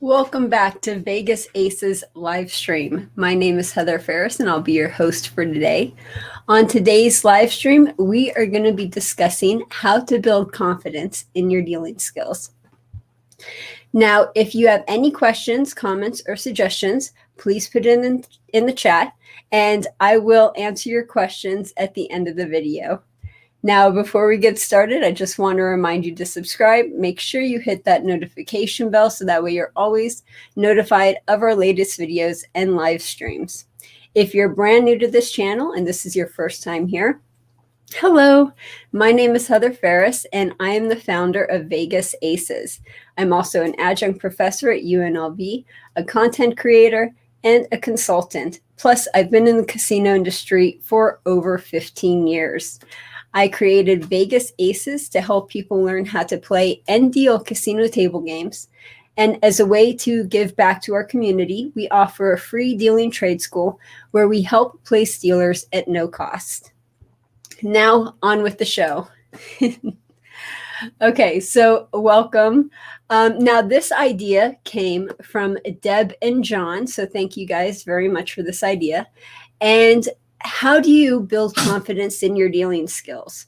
Welcome back to Vegas Aces live stream. My name is Heather Ferris and I'll be your host for today. On today's live stream, we are going to be discussing how to build confidence in your dealing skills. Now, if you have any questions, comments, or suggestions, please put it in the chat and I will answer your questions at the end of the video. Now, before we get started, I just want to remind you to subscribe. Make sure you hit that notification bell so that way you're always notified of our latest videos and live streams. If you're brand new to this channel and this is your first time here, hello, my name is Heather Ferris and I am the founder of Vegas Aces. I'm also an adjunct professor at UNLV, a content creator, and a consultant. Plus, I've been in the casino industry for over 15 years. I created Vegas Aces to help people learn how to play and deal casino table games. And as a way to give back to our community, we offer a free dealing trade school where we help place dealers at no cost. Now on with the show. Okay, so welcome. Now this idea came from Deb and John. So thank you guys very much for this idea. And how do you build confidence in your dealing skills?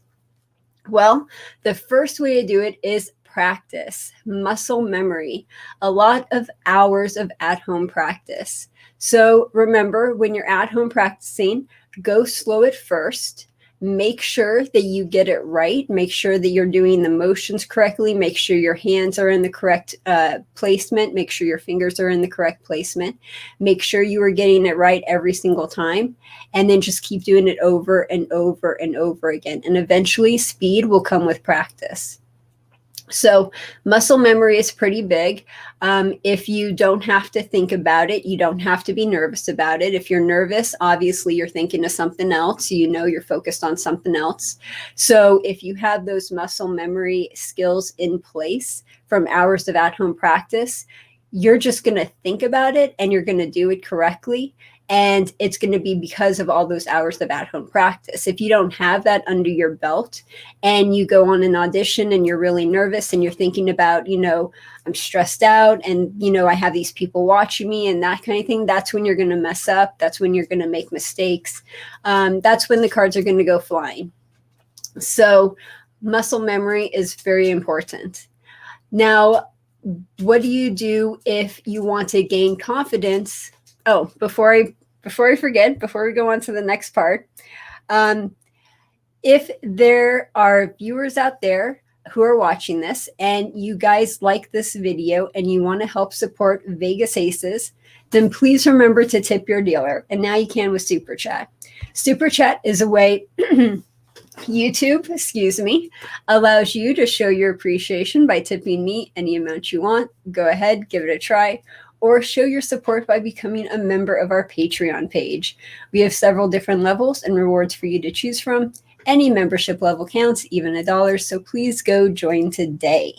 Well, the first way to do it is practice, muscle memory, a lot of hours of at-home practice. So remember, when you're at home practicing, go slow at first. Make sure that you get it right. Make sure that you're doing the motions correctly. Make sure your hands are in the correct placement. Make sure your fingers are in the correct placement. Make sure you are getting it right every single time. And then just keep doing it over and over and over again. And eventually speed will come with practice. So muscle memory is pretty big. If you don't have to think about it, you don't have to be nervous about it. If you're nervous, obviously you're thinking of something else. You know you're focused on something else. So if you have those muscle memory skills in place from hours of at-home practice, you're just going to think about it and you're going to do it correctly. And it's going to be because of all those hours of at-home practice. If you don't have that under your belt and you go on an audition and you're really nervous and you're thinking about, I'm stressed out and, I have these people watching me and that kind of thing, that's when you're going to mess up. That's when you're going to make mistakes. That's when the cards are going to go flying. So muscle memory is very important. Now, what do you do if you want to gain confidence? Oh, before I forget, before we go on to the next part, if there are viewers out there who are watching this and you guys like this video and you want to help support Vegas Aces, then please remember to tip your dealer. And now you can with Super Chat. Super Chat is a way YouTube, allows you to show your appreciation by tipping me any amount you want. Go ahead, give it a try. Or show your support by becoming a member of our Patreon page. We have several different levels and rewards for you to choose from. Any membership level counts, even $1, so please go join today.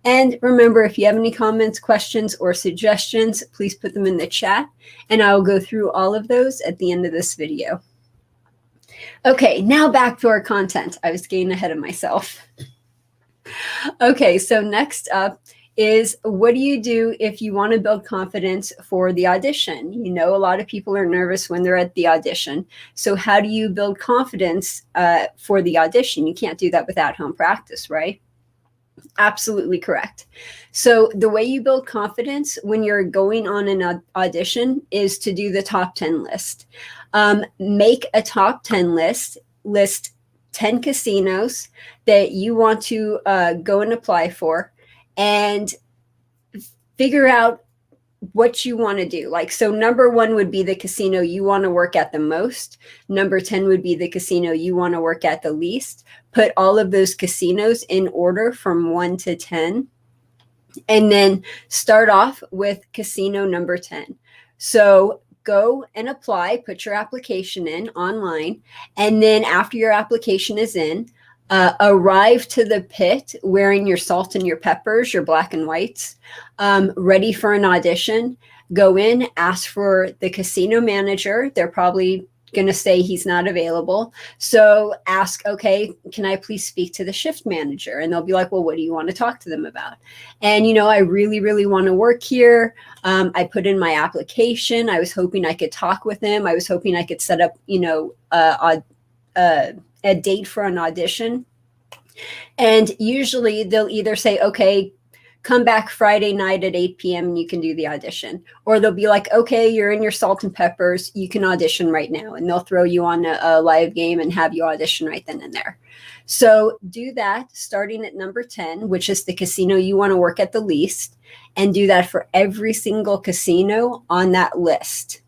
And remember, if you have any comments, questions, or suggestions, please put them in the chat, and I will go through all of those at the end of this video. Okay, now back to our content. I was getting ahead of myself. Okay, so next up is, what do you do if you want to build confidence for the audition? A lot of people are nervous when they're at the audition. So how do you build confidence for the audition? You can't do that without home practice, right? Absolutely correct. So the way you build confidence when you're going on an audition is to do the top 10 list. Make a top 10 list 10 casinos that you want to go and apply for, and figure out what you want to do. So number 1 would be the casino you want to work at the most. Number 10 would be the casino you want to work at the least. Put all of those casinos in order from 1 to 10. And then start off with casino number 10. So go and apply, put your application in online. And then after your application is in, arrive to the pit wearing your salt and your peppers, your black and whites, ready for an audition. Go in, ask for the casino manager. They're probably going to say he's not available. So ask, okay, can I please speak to the shift manager? And they'll be like, well, what do you want to talk to them about? And, I really, really want to work here. I put in my application. I was hoping I could talk with him. I was hoping I could set up, a date for an audition. And usually they'll either say, okay, come back Friday night at 8 p.m. and you can do the audition. Or they'll be like, okay, you're in your salt and peppers. You can audition right now. And they'll throw you on a live game and have you audition right then and there. So do that starting at number 10, which is the casino you want to work at the least. And do that for every single casino on that list.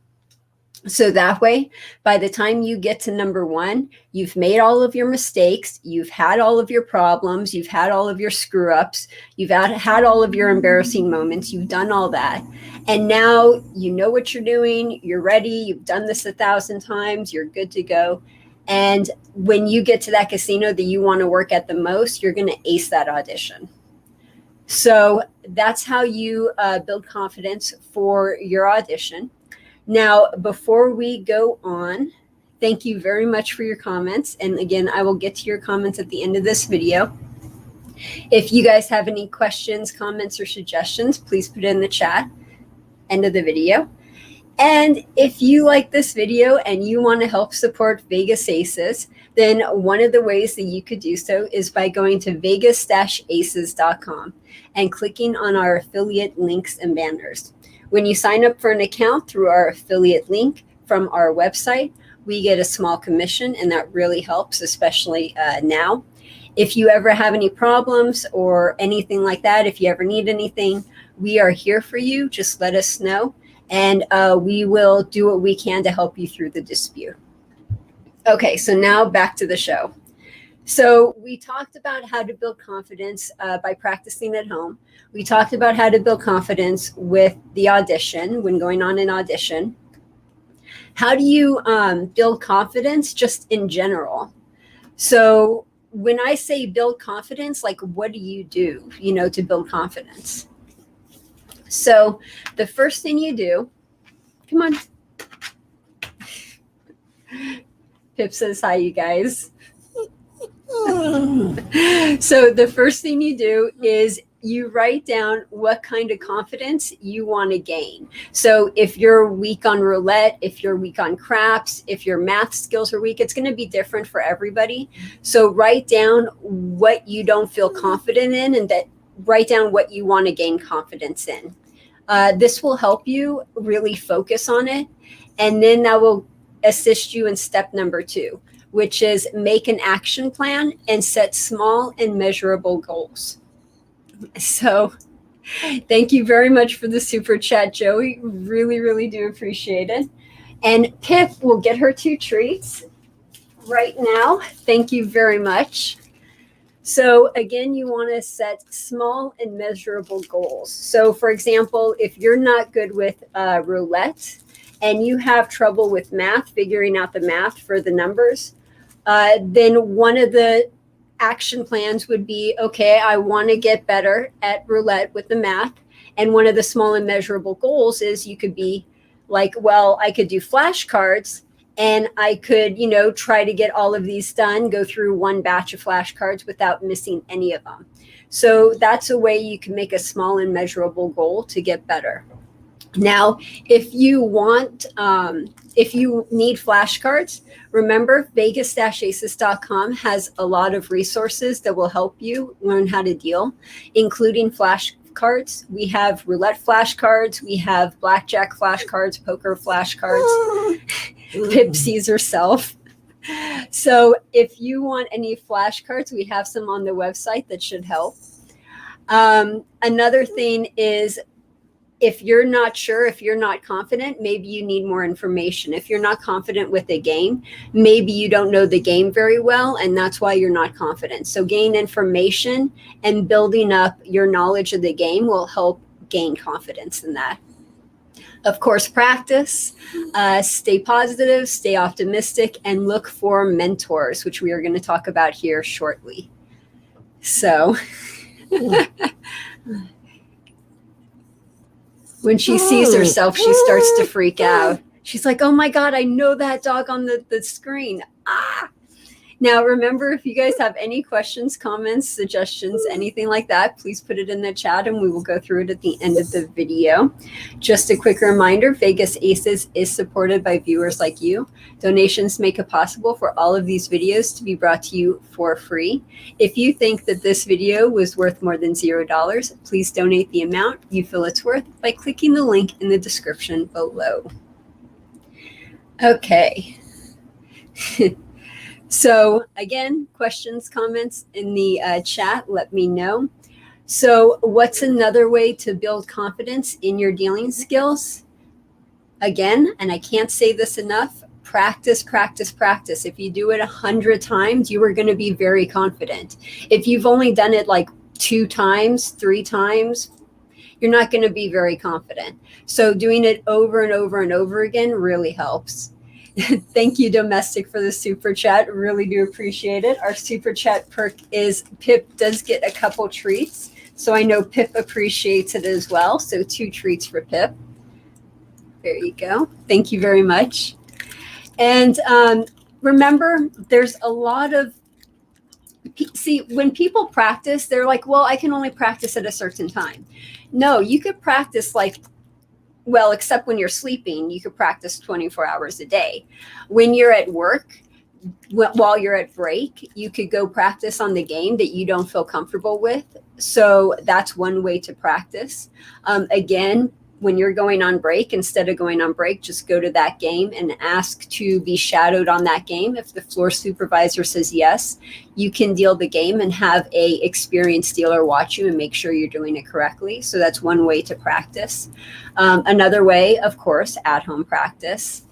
So that way, by the time you get to number 1, you've made all of your mistakes, you've had all of your problems, you've had all of your screw ups, you've had all of your embarrassing moments, you've done all that. And now you know what you're doing, you're ready, you've done this 1,000 times, you're good to go. And when you get to that casino that you want to work at the most, you're going to ace that audition. So that's how you build confidence for your audition. Now, before we go on, thank you very much for your comments. And again, I will get to your comments at the end of this video. If you guys have any questions, comments, or suggestions, please put it in the chat. End of the video. And if you like this video and you want to help support Vegas Aces, then one of the ways that you could do so is by going to vegas-aces.com and clicking on our affiliate links and banners. When you sign up for an account through our affiliate link from our website, we get a small commission, and that really helps, especially now. If you ever have any problems or anything like that, if you ever need anything, we are here for you. Just let us know, and we will do what we can to help you through the dispute. Okay, so now back to the show. So we talked about how to build confidence by practicing at home. We talked about how to build confidence with the audition, when going on an audition. How do you build confidence just in general? So when I say build confidence, like what do you do, to build confidence? So the first thing you do, come on. Pip says hi, you guys. So the first thing you do is you write down what kind of confidence you want to gain. So if you're weak on roulette, if you're weak on craps, if your math skills are weak, it's going to be different for everybody. So write down what you don't feel confident in, and write down what you want to gain confidence in. This will help you really focus on it. And then that will assist you in step number 2, which is make an action plan and set small and measurable goals. So thank you very much for the super chat, Joey. Really, really do appreciate it. And Pip will get her 2 treats right now. Thank you very much. So again, you want to set small and measurable goals. So for example, if you're not good with roulette and you have trouble with math, figuring out the math for the numbers, then one of the action plans would be, okay, I want to get better at roulette with the math. And one of the small and measurable goals is you could be like, well, I could do flashcards, and I could, try to get all of these done, go through one batch of flashcards without missing any of them. So that's a way you can make a small and measurable goal to get better. Now, if you need flashcards, remember vegas-aces.com has a lot of resources that will help you learn how to deal, including flashcards. We have roulette flashcards, we have blackjack flashcards, poker flashcards. Pip sees herself. So if you want any flashcards, we have some on the website that should help. Another thing is, if you're not sure, if you're not confident, maybe you need more information. If you're not confident with a game, maybe you don't know the game very well, and that's why you're not confident. So gain information, and building up your knowledge of the game will help gain confidence in that. Of course, practice, stay positive, stay optimistic, and look for mentors, which we are going to talk about here shortly. So when she sees herself, she starts to freak out. She's like, oh my God, I know that dog on the screen. Ah. Now, remember, if you guys have any questions, comments, suggestions, anything like that, please put it in the chat and we will go through it at the end of the video. Just a quick reminder, Vegas Aces is supported by viewers like you. Donations make it possible for all of these videos to be brought to you for free. If you think that this video was worth more than $0, please donate the amount you feel it's worth by clicking the link in the description below. Okay. So again, questions, comments in the chat, let me know. So what's another way to build confidence in your dealing skills? Again, and I can't say this enough, practice, practice, practice. If you do it 100 times, you are going to be very confident. If you've only done it like 2 times, 3 times, you're not going to be very confident. So doing it over and over and over again really helps. Thank you, Domestic, for the super chat. Really do appreciate it. Our super chat perk is Pip does get a couple treats. So I know Pip appreciates it as well. So 2 treats for Pip. There you go. Thank you very much. And remember, there's a lot of, see, when people practice, they're like, well, I can only practice at a certain time. No, you could practice like, well, except when you're sleeping, you could practice 24 hours a day. When you're at work, while you're at break, you could go practice on the game that you don't feel comfortable with. So that's one way to practice. Again, when you're going on break, instead of going on break, just go to that game and ask to be shadowed on that game. If the floor supervisor says yes, you can deal the game and have a experienced dealer watch you and make sure you're doing it correctly. So that's one way to practice. Another way, of course, at-home practice.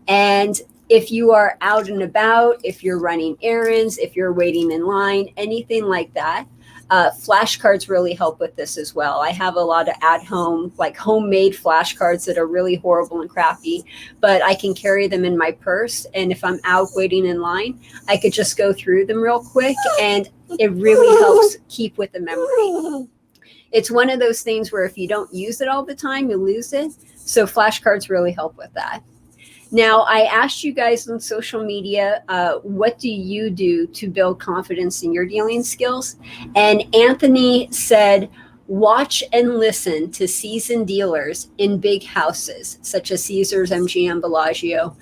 And if you are out and about, if you're running errands, if you're waiting in line, anything like that, flashcards really help with this as well. I have a lot of at-home, like homemade flashcards that are really horrible and crappy, but I can carry them in my purse. And if I'm out waiting in line, I could just go through them real quick, and it really helps keep with the memory. It's one of those things where if you don't use it all the time, you lose it. So flashcards really help with that. Now, I asked you guys on social media, what do you do to build confidence in your dealing skills? And Anthony said, watch and listen to seasoned dealers in big houses, such as Caesars, MGM, Bellagio.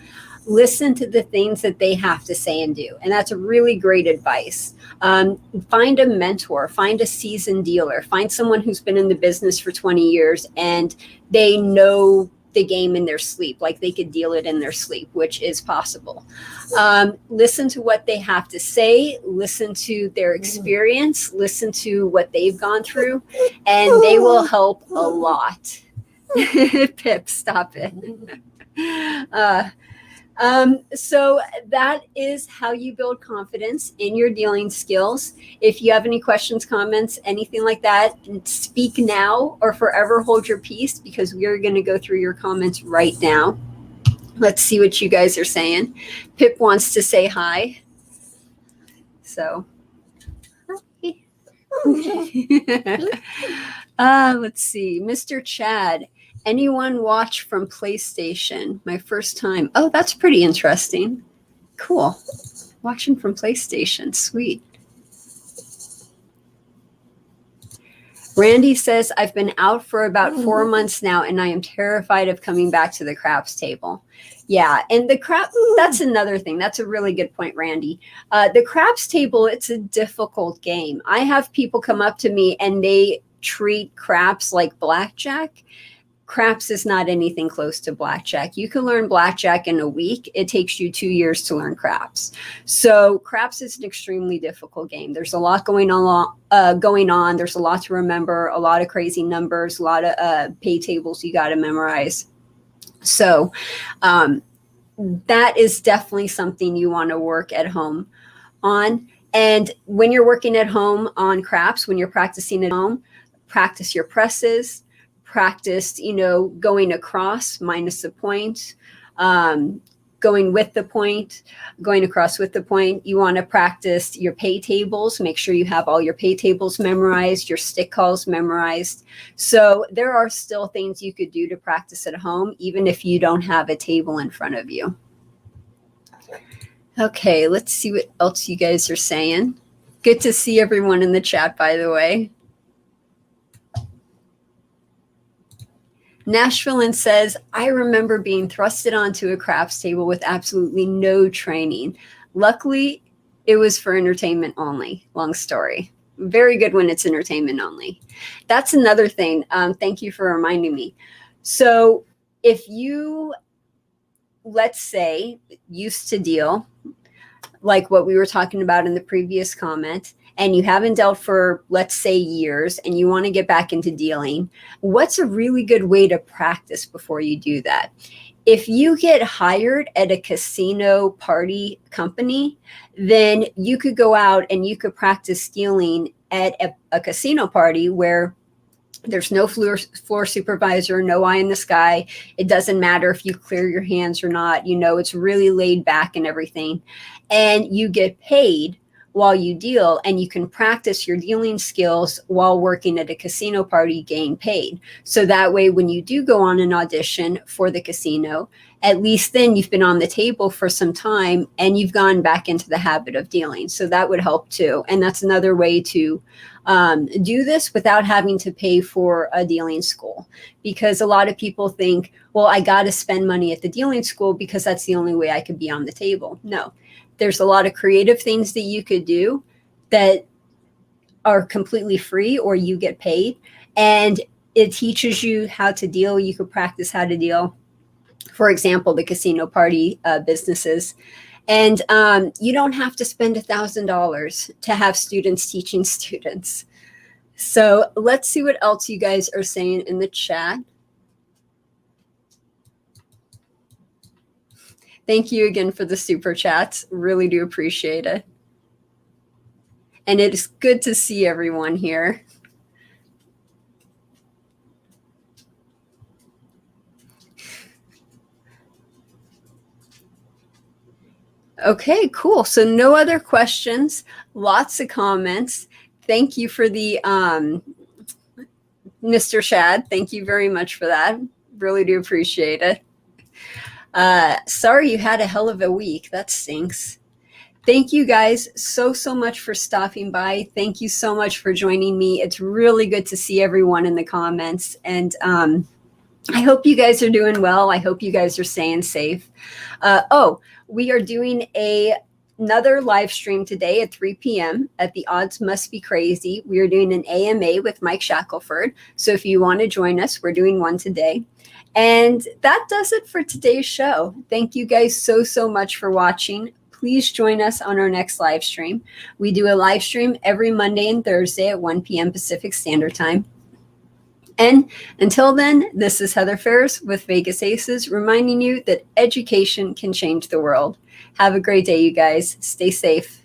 Listen to the things that they have to say and do. And that's a really great advice. Find a mentor, find a seasoned dealer, find someone who's been in the business for 20 years and they know the game in their sleep, like they could deal it in their sleep, which is possible. Listen to what they have to say, listen to their experience, listen to what they've gone through, and they will help a lot. Pip, stop it. So that is how you build confidence in your dealing skills. If you have any questions, comments, anything like that, speak now or forever hold your peace, because we are going to go through your comments right now. Let's see what you guys are saying. Pip wants to say hi. So, let's see. Mr. Chad. Anyone watch from PlayStation? My first time. Oh, that's pretty interesting. Cool. Watching from PlayStation. Sweet. Randy says, I've been out for about 4 months now, and I am terrified of coming back to the craps table. Yeah, and the crap, that's another thing. That's a really good point, Randy. The craps table, it's a difficult game. I have people come up to me and they treat craps like blackjack. Craps is not anything close to blackjack. You can learn blackjack in a week. It takes you 2 years to learn craps. So craps is an extremely difficult game. There's a lot going on. There's a lot to remember, a lot of crazy numbers, a lot of pay tables you got to memorize. So that is definitely something you want to work at home on. And when you're working at home on craps, when you're practicing at home, practice your presses. Practice, going across minus a point. going with the point, going across with the point. You want to practice your pay tables. Make sure you have all your pay tables memorized, your stick calls memorized. So there are still things you could do to practice at home, even if you don't have a table in front of you. Okay, let's see what else you guys are saying. Good to see everyone in the chat, by the way. Nashville says, I remember being thrusted onto a craps table with absolutely no training. Luckily, it was for entertainment only. Long story. Very good when it's entertainment only. That's another thing. Thank you for reminding me. So if you, let's say, used to deal, like what we were talking about in the previous comment, and you haven't dealt for, let's say, years, and you want to get back into dealing, what's a really good way to practice before you do that? If you get hired at a casino party company, then you could go out and you could practice dealing at a casino party where there's no floor supervisor, no eye in the sky. It doesn't matter if you clear your hands or not. You know, it's really laid back and everything. And you get paid while you deal, and you can practice your dealing skills while working at a casino party getting paid. So that way, when you do go on an audition for the casino, at least then you've been on the table for some time and you've gone back into the habit of dealing. So that would help too. And that's another way to do this without having to pay for a dealing school. Because a lot of people think, well, I got to spend money at the dealing school because that's the only way I could be on the table. No. There's a lot of creative things that you could do that are completely free or you get paid. And it teaches you how to deal. You could practice how to deal. For example, the casino party businesses. And you don't have to spend $1,000 to have students teaching students. So let's see what else you guys are saying in the chat. Thank you again for the super chats. Really do appreciate it. And it is good to see everyone here. Okay, cool. So no other questions, lots of comments. Thank you for the, Mr. Shad. Thank you very much for that. Really do appreciate it. Sorry you had a hell of a week. That stinks. Thank you guys so much for stopping by. Thank you so much for joining me. It's really good to see everyone in the comments. And I hope you guys are doing well. I hope you guys are staying safe. We are doing another live stream today at 3 p.m. at The Odds Must Be Crazy. We are doing an AMA with Mike Shackelford. So if you want to join us, we're doing one today. And that does it for today's show. Thank you guys so much for watching. Please join us on our next live stream. We do a live stream every Monday and Thursday at 1 p.m. Pacific Standard Time. And until then, this is Heather Ferris with Vegas Aces, reminding you that education can change the world. Have a great day, you guys. Stay safe.